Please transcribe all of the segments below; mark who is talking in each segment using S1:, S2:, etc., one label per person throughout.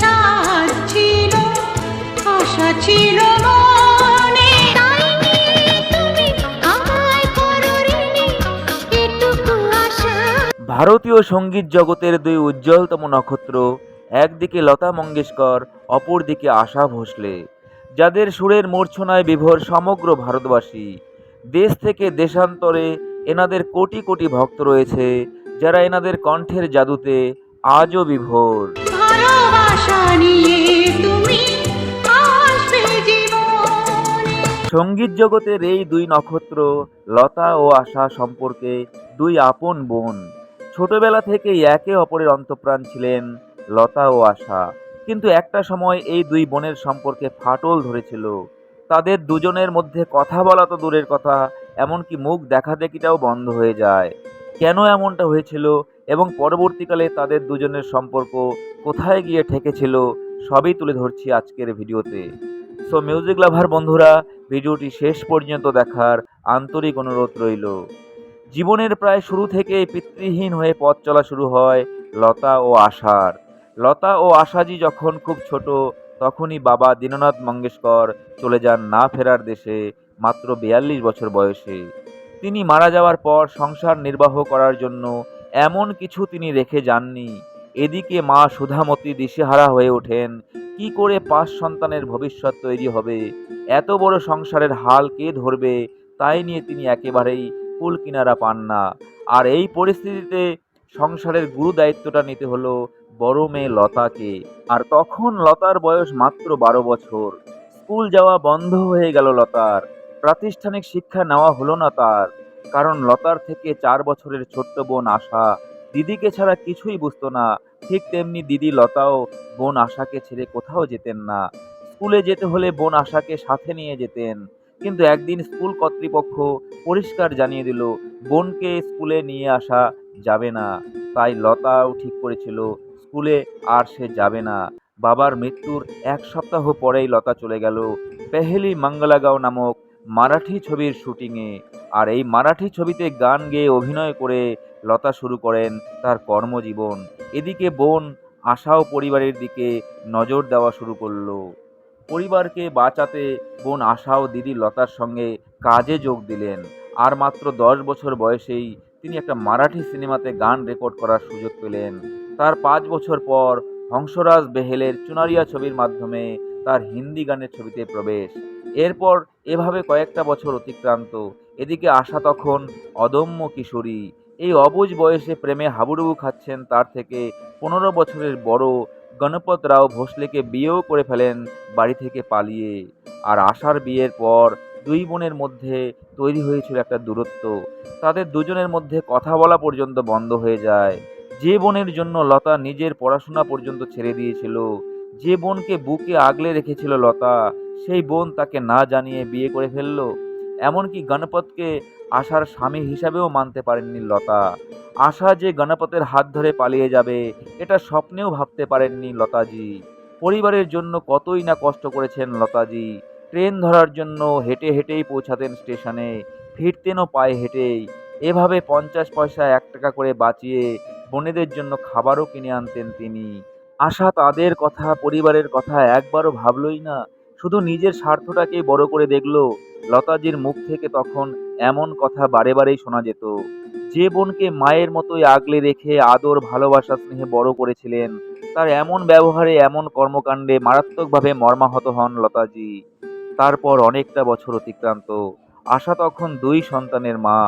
S1: সাজ ছিল, আশা ছিল মনে, তাই নিয়ে তুমি আমায় করো ঋণী, এটুকু আশা।
S2: ভারতীয় সঙ্গীত জগতের দুই উজ্জ্বলতম নক্ষত্র, একদিকে লতা মঙ্গেশকর, অপরদিকে আশা ভোসলে, যাদের সুরের মূর্ছনায় বিভোর সমগ্র ভারতবাসী। দেশ থেকে দেশান্তরে এনাদের কোটি কোটি ভক্ত রয়েছে, যারা এনাদের কণ্ঠের জাদুতে আজও বিভোর।
S1: ভালোবাসা নিয়ে তুমি আসবে জীবনে।
S2: সঙ্গীত জগতের এই দুই নক্ষত্র লতা ও আশা সম্পর্কে দুই আপন বোন। ছোটবেলা থেকেই একে অপরের অন্তঃপ্রাণ ছিলেন লতা ও আশা, কিন্তু একটা সময় এই দুই বোনের সম্পর্কে ফাটল ধরেছিল। তাদের দুজনের মধ্যে কথা বলা তো দূরের কথা, এমনকি মুখ দেখাদেখিটাও বন্ধ হয়ে যায়। কেন এমনটা হয়েছিল এবং পরবর্তীকালে তাদের দুজনের সম্পর্ক কোথায় গিয়ে ঠেকেছিল, সবই তুলে ধরছি আজকের ভিডিওতে। সো মিউজিক লাভার বন্ধুরা, ভিডিওটি শেষ পর্যন্ত দেখার আন্তরিক অনুরোধ রইল। জীবনের প্রায় শুরু থেকেই পিতৃহীন হয়ে পথ চলা শুরু হয় লতা ও আশার। লতা ও আশাজি যখন খুব ছোট, তখনই বাবা দীননাথ মঙ্গেশকর চলে যান না ফেরার দেশে মাত্র 42 বছর বয়সে। তিনি মারা যাওয়ার পর সংসার নির্বাহ করার জন্য এমন কিছু তিনি রেখে যাননি। এদিকে মা সুধামতী দিশেহারা হয়ে ওঠেন, কি করে 5 সন্তানের ভবিষ্যৎ তৈরি হবে, এত বড় সংসারের হাল কে ধরবে, তাই নিয়ে তিনি একেবারেই কুল কিনারা পান না। আর এই পরিস্থিতিতে সংসারের গুরু দায়িত্বটা নিতে হলো বড় মেয়ে লতাকে। আর তখন লতার বয়স মাত্র 12 বছর। স্কুল যাওয়া বন্ধ হয়ে গেল লতার, প্রাতিষ্ঠানিক শিক্ষা নেওয়া হলো না তার, কারণ লতার থেকে 4 বছরের ছোট্ট বোন আশা দিদিকে ছাড়া কিছুই বুঝতো না। ঠিক তেমনি দিদি লতাও বোন আশাকে ছেড়ে কোথাও যেতেন না। স্কুলে যেতে হলে বোন আশাকে সাথে নিয়ে যেতেন, কিন্তু একদিন স্কুল কর্তৃপক্ষ পরিষ্কার জানিয়ে দিল বোনকে স্কুলে নিয়ে আসা যাবে না। তাই লতাও ঠিক করেছিল স্কুলে আর সে যাবে না। বাবার মৃত্যুর 1 সপ্তাহ পরেই লতা চলে গেল পেহেলি মঙ্গলাগাঁও নামক মারাঠি ছবির শুটিংয়ে। আর এই মারাঠি ছবিতে গান গেয়ে অভিনয় করে লতা শুরু করেন তার কর্মজীবন। এদিকে বোন আশাও পরিবারের দিকে নজর দেওয়া শুরু করলো। পরিবারকে বাঁচাতে বোন আশাও দিদি লতার সঙ্গে কাজে যোগ দিলেন। আর মাত্র 10 বছর বয়সেই তিনি একটা মারাঠি সিনেমাতে গান রেকর্ড করার সুযোগ পেলেন। তার 5 বছর পর হংসরাজ বেহেলের চুনারিয়া ছবির মাধ্যমে তার হিন্দি গানের ছবিতে প্রবেশ। এরপর এভাবে কয়েকটা বছর অতিক্রান্ত। এদিকে আশা তখন অদম্য কিশোরী। এই অবুঝ বয়সে প্রেমে হাবুডুবু খাচ্ছেন তার থেকে 15 বছরের বড় গণপত রাও ভোসলেকে বিয়েও করে ফেলেন বাড়ি থেকে পালিয়ে। আর আশার বিয়ের পর দুই বোনের মধ্যে তৈরি হয়েছিল একটা দূরত্ব। তাদের দুজনের মধ্যে কথা বলা পর্যন্ত বন্ধ হয়ে যায়। যে বোনের জন্য লতা নিজের পড়াশোনা পর্যন্ত ছেড়ে দিয়েছিল, যে বোনকে বুকে আগলে রেখেছিল লতা, সেই বোন তাকে না জানিয়ে বিয়ে করে ফেলল। এমনকি গণপতকে আশার স্বামী হিসাবেও মানতে পারেননি লতা। আশা যে গণপতের হাত ধরে পালিয়ে যাবে, এটা স্বপ্নেও ভাবতে পারেননি লতাজি। পরিবারের জন্য কতই না কষ্ট করেছেন লতাজি। ট্রেন ধরার জন্য হেঁটে হেঁটেই পৌঁছাতেন স্টেশনে, ফিরতেনও পায়ে হেঁটেই। এভাবে 50 পয়সা 1 টাকা করে বাঁচিয়ে বোনেদের জন্য খাবারও কিনে আনতেন তিনি। আশা তাদের কথা, পরিবারের কথা একবারও ভাবলই না, শুধু নিজের স্বার্থটাকেই বড় করে দেখল। লতাজির মুখ থেকে তখন এমন কথা বারে বারেই শোনা যেত, যে বোনকে মায়ের মতোই আগলে রেখে আদর ভালোবাসা স্নেহে বড় করেছিলেন, তার এমন ব্যবহারে, এমন কর্মকাণ্ডে মারাত্মকভাবে মর্মাহত হন লতাজি। তারপর অনেকটা বছর অতিক্রান্ত। আশা তখন 2 সন্তানের মা।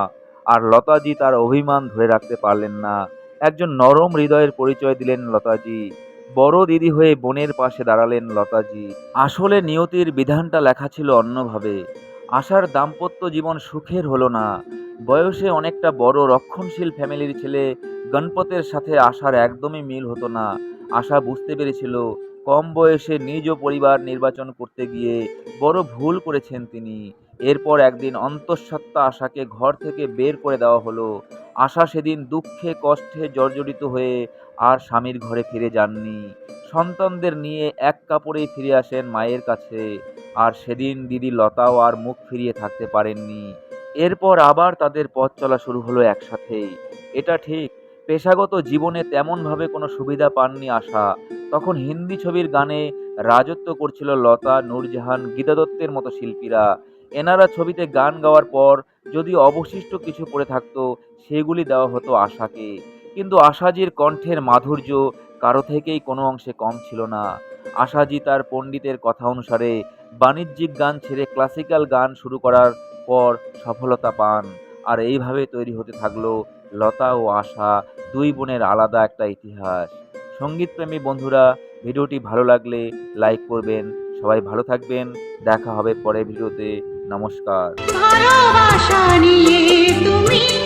S2: আর লতাজি তার অভিমান ধরে রাখতে পারলেন না। একজন নরম হৃদয়ের পরিচয় দিলেন লতাজি। বড় দিদি হয়ে বোনের পাশে দাঁড়ালেন লতাজি। আসলে নিয়তির বিধানটা লেখা ছিল অন্যভাবে। আশার দাম্পত্য জীবন সুখের হলো না। বয়সে অনেকটা বড় রক্ষণশীল ফ্যামিলির ছেলে গণপতের সাথে আশার একদমই মিল হতো না। আশা বুঝতে পেরেছিল কম বয়সে নিজ পরিবার নির্বাচন করতে গিয়ে বড় ভুল করেছেন তিনি। এরপর একদিন অন্তঃসত্ত্বা আশাকে ঘর থেকে বের করে দেওয়া হলো। আশা সেদিন দুঃখে কষ্টে জর্জরিত হয়ে আর স্বামীর ঘরে ফিরে যাননি। সন্তানদের নিয়ে এক কাপড়েই ফিরে আসেন মায়ের কাছে। আর সেদিন দিদি লতাও আর মুখ ফিরিয়ে থাকতে পারেননি। এরপর আবার তাদের পথ চলা শুরু হলো একসাথেই। এটা ঠিক, পেশাগত জীবনে তেমনভাবে কোনো সুবিধা পাননি আশা। তখন হিন্দি ছবির গানে রাজত্ব করছিল লতা, নূরজাহান, গীতা দত্তের মতো শিল্পীরা। এনারা ছবিতে গান গাওয়ার পর যদি অবশিষ্ট কিছু পড়ে থাকতো, সেগুলি দেওয়া হতো আশাকে। কিন্তু আশাজির কণ্ঠের মাধুর্য কারো থেকেই কোনো অংশে কম ছিল না। আশাজি তার পণ্ডিতের কথা অনুসারে বাণিজ্যিক গান ছেড়ে ক্লাসিক্যাল গান শুরু করার পর সফলতা পান। আর এইভাবে তৈরি হতে থাকলো লতা ও আশা, দুই বোনের আলাদা একটা ইতিহাস। সঙ্গীতপ্রেমী বন্ধুরা, ভিডিওটি ভালো লাগলে লাইক করবেন। সবাই ভালো থাকবেন। দেখা হবে পরের ভিডিওতে। নমস্কার।
S1: ভালোবাসা নিয়ে তুমি